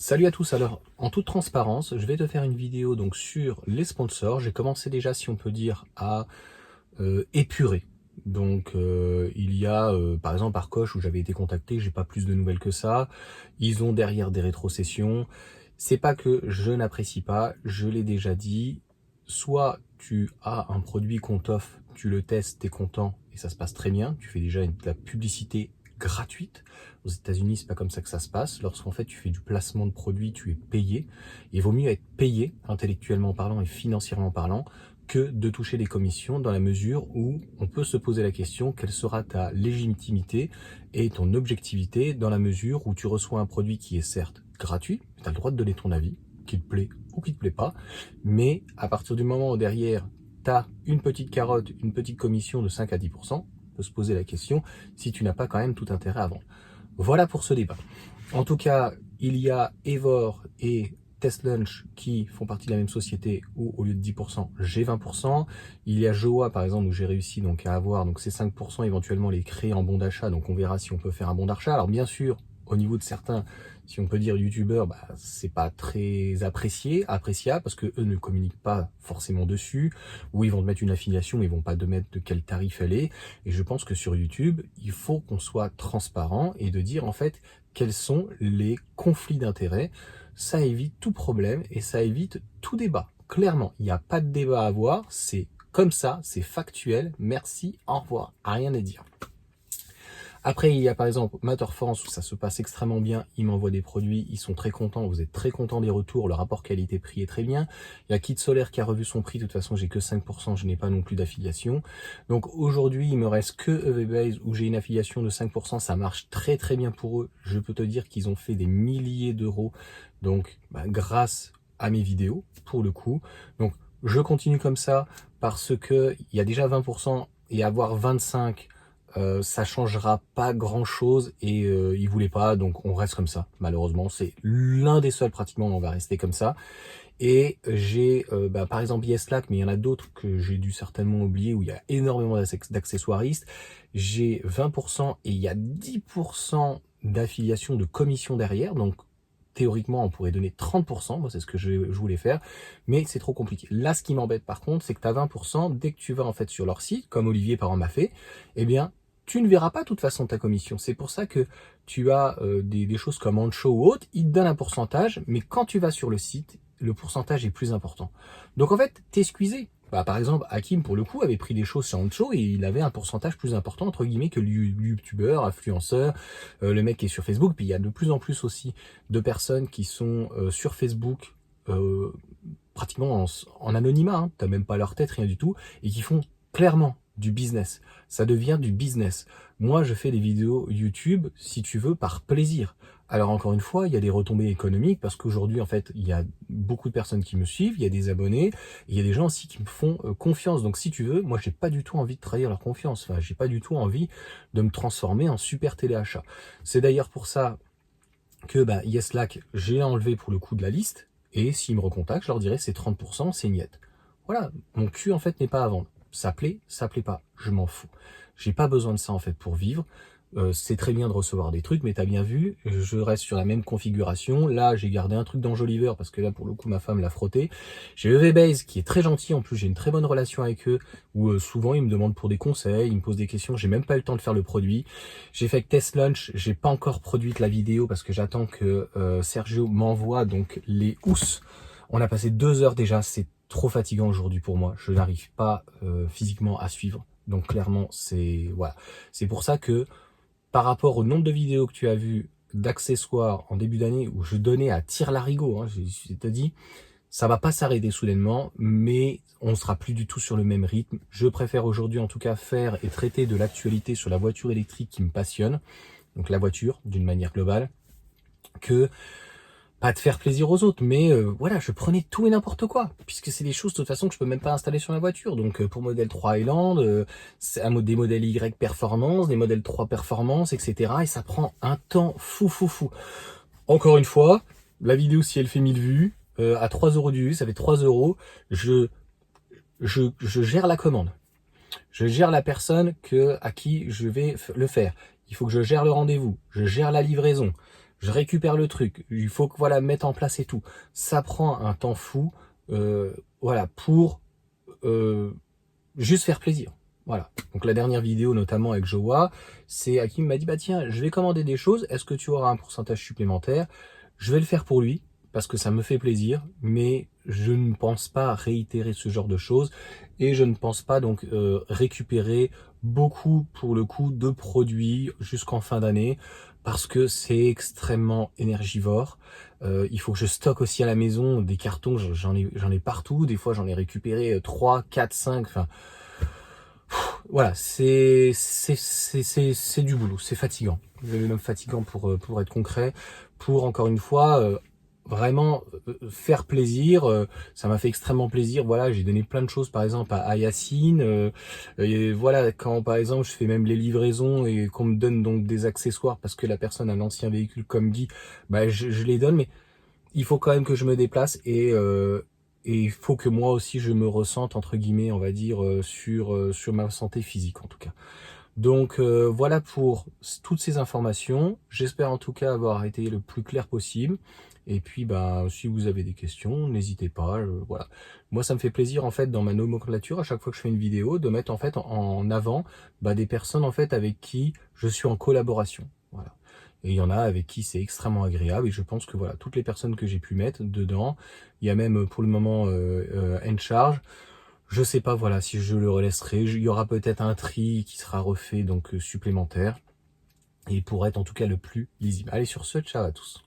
Salut à tous, alors en toute transparence, je vais te faire une vidéo donc sur les sponsors. J'ai commencé déjà, si on peut dire, à épurer. Donc il y a par exemple Arcoche où j'avais été contacté, j'ai pas plus de nouvelles que ça. Ils ont derrière des rétrocessions. C'est pas que je n'apprécie pas, je l'ai déjà dit. Soit tu as un produit qu'on t'offre, tu le testes, t'es content et ça se passe très bien. Tu fais déjà de la publicité gratuite. Aux États-Unis, c'est pas comme ça que ça se passe. Lorsqu'en fait tu fais du placement de produits, tu es payé. Il vaut mieux être payé, intellectuellement parlant et financièrement parlant, que de toucher des commissions dans la mesure où on peut se poser la question quelle sera ta légitimité et ton objectivité dans la mesure où tu reçois un produit qui est certes gratuit, tu as le droit de donner ton avis, qui te plaît ou qui te plaît pas, mais à partir du moment où derrière tu as une petite carotte, une petite commission de 5 à 10%, on peut se poser la question si tu n'as pas quand même tout intérêt à vendre. Voilà pour ce débat. En tout cas, il y a Evor et TestLunch qui font partie de la même société où au lieu de 10%, j'ai 20%. Il y a Joa par exemple où j'ai réussi donc à avoir donc ces 5% éventuellement les créer en bon d'achat. Donc on verra si on peut faire un bon d'achat. Alors bien sûr, au niveau de certains, si on peut dire youtubeurs, c'est pas très appréciable parce que eux ne communiquent pas forcément dessus, ou ils vont te mettre une affiliation, ils vont pas te mettre de quel tarif elle est. Et je pense que sur YouTube, il faut qu'on soit transparent et de dire en fait quels sont les conflits d'intérêts. Ça évite tout problème et ça évite tout débat. Clairement, il n'y a pas de débat à avoir, c'est comme ça, c'est factuel. Merci, au revoir, rien à dire. Après, il y a par exemple Matter France où ça se passe extrêmement bien. Ils m'envoient des produits, ils sont très contents. Vous êtes très contents des retours. Le rapport qualité-prix est très bien. Il y a Kit Solaire qui a revu son prix. De toute façon, j'ai que 5%. Je n'ai pas non plus d'affiliation. Donc aujourd'hui, il me reste que EVBase où j'ai une affiliation de 5%. Ça marche très très bien pour eux. Je peux te dire qu'ils ont fait des milliers d'euros. Donc grâce à mes vidéos pour le coup. Donc je continue comme ça parce que il y a déjà 20% et avoir 25%. Ça changera pas grand chose et ils voulaient pas, donc on reste comme ça. Malheureusement, c'est l'un des seuls pratiquement, on va rester comme ça. Et j'ai par exemple Yeslack, mais il y en a d'autres que j'ai dû certainement oublier où il y a énormément d'accessoiristes. J'ai 20% et il y a 10% d'affiliation de commission derrière, donc théoriquement, on pourrait donner 30%, moi c'est ce que je voulais faire, mais c'est trop compliqué. Là, ce qui m'embête par contre, c'est que tu as 20%, dès que tu vas en fait sur leur site, comme Olivier par exemple m'a fait, eh bien, tu ne verras pas de toute façon ta commission. C'est pour ça que tu as des choses comme Ancho ou autre, ils te donnent un pourcentage, mais quand tu vas sur le site, le pourcentage est plus important. Donc en fait, t'es squeezé. Par exemple, Hakim, pour le coup, avait pris des choses sur Ancho et il avait un pourcentage plus important, entre guillemets, que le youtubeur, influenceur, le mec qui est sur Facebook. Puis il y a de plus en plus aussi de personnes qui sont sur Facebook, pratiquement en anonymat, hein, t'as même pas leur tête, rien du tout, et qui font clairement du business. Ça devient du business. Moi, je fais des vidéos YouTube, si tu veux, par plaisir. Alors encore une fois, il y a des retombées économiques parce qu'aujourd'hui, en fait, il y a beaucoup de personnes qui me suivent, il y a des abonnés, et il y a des gens aussi qui me font confiance. Donc si tu veux, moi, j'ai pas du tout envie de trahir leur confiance. Enfin, j'ai pas du tout envie de me transformer en super téléachat. C'est d'ailleurs pour ça que Yeslack, j'ai enlevé pour le coup de la liste. Et s'ils me recontactent, je leur dirai c'est 30%, c'est niette. Voilà, mon cul en fait n'est pas à vendre. Ça plaît pas, je m'en fous. J'ai pas besoin de ça en fait pour vivre. C'est très bien de recevoir des trucs, mais t'as bien vu, je reste sur la même configuration. Là, j'ai gardé un truc d'Enjoliver parce que là, pour le coup, ma femme l'a frotté. J'ai EVBase qui est très gentil. En plus, j'ai une très bonne relation avec eux où souvent ils me demandent pour des conseils, ils me posent des questions. J'ai même pas eu le temps de faire le produit. J'ai fait Test Lunch, j'ai pas encore produit la vidéo parce que j'attends que Sergio m'envoie donc les housses. On a passé 2 heures déjà, c'est trop fatigant aujourd'hui pour moi. Je n'arrive pas physiquement à suivre. Donc clairement, c'est voilà. C'est pour ça que par rapport au nombre de vidéos que tu as vues d'accessoires en début d'année où je donnais à tire-larigot, hein, je t'ai dit, ça va pas s'arrêter soudainement, mais on sera plus du tout sur le même rythme. Je préfère aujourd'hui en tout cas faire et traiter de l'actualité sur la voiture électrique qui me passionne, donc la voiture d'une manière globale, que pas de faire plaisir aux autres, mais voilà, je prenais tout et n'importe quoi, puisque c'est des choses de toute façon que je peux même pas installer sur la voiture. Donc pour modèle 3 Highland, c'est des modèles Y Performance, des modèles 3 Performance, etc. Et ça prend un temps fou. Encore une fois, la vidéo, si elle fait 1000 vues, à 3 euros du vue, ça fait 3 euros, je gère la commande. Je gère la personne à qui je vais le faire. Il faut que je gère le rendez-vous, je gère la livraison. je récupère le truc, il faut que voilà mettre en place et tout. Ça prend un temps fou, voilà, pour juste faire plaisir. Voilà. Donc la dernière vidéo, notamment avec Joa, c'est Hakim m'a dit bah tiens, je vais commander des choses. Est-ce que tu auras un pourcentage supplémentaire? Je vais le faire pour lui parce que ça me fait plaisir, mais je ne pense pas réitérer ce genre de choses et je ne pense pas donc récupérer beaucoup pour le coup de produits jusqu'en fin d'année parce que c'est extrêmement énergivore. Il faut que je stocke aussi à la maison des cartons, j'en ai partout, des fois j'en ai récupéré 3, 4, 5, enfin voilà, c'est du boulot, c'est fatigant. C'est même fatigant pour être concret, pour encore une fois vraiment faire plaisir. Ça m'a fait extrêmement plaisir. Voilà, j'ai donné plein de choses, par exemple à Yacine. Et voilà, quand par exemple je fais même les livraisons et qu'on me donne donc des accessoires parce que la personne a un ancien véhicule comme Guy, bah je les donne, mais il faut quand même que je me déplace et il faut que moi aussi je me ressente entre guillemets, on va dire, sur ma santé physique en tout cas. Donc voilà pour toutes ces informations. J'espère en tout cas avoir été le plus clair possible. Et puis bah si vous avez des questions, n'hésitez pas. Voilà. Moi ça me fait plaisir en fait dans ma nomenclature à chaque fois que je fais une vidéo de mettre en fait en avant bah, des personnes en fait avec qui je suis en collaboration. Voilà. Et il y en a avec qui c'est extrêmement agréable et je pense que voilà toutes les personnes que j'ai pu mettre dedans, il y a même pour le moment Encharge. Je sais pas voilà si je le relaisserai, il y aura peut-être un tri qui sera refait donc supplémentaire et pour être en tout cas le plus lisible. Allez sur ce, ciao à tous.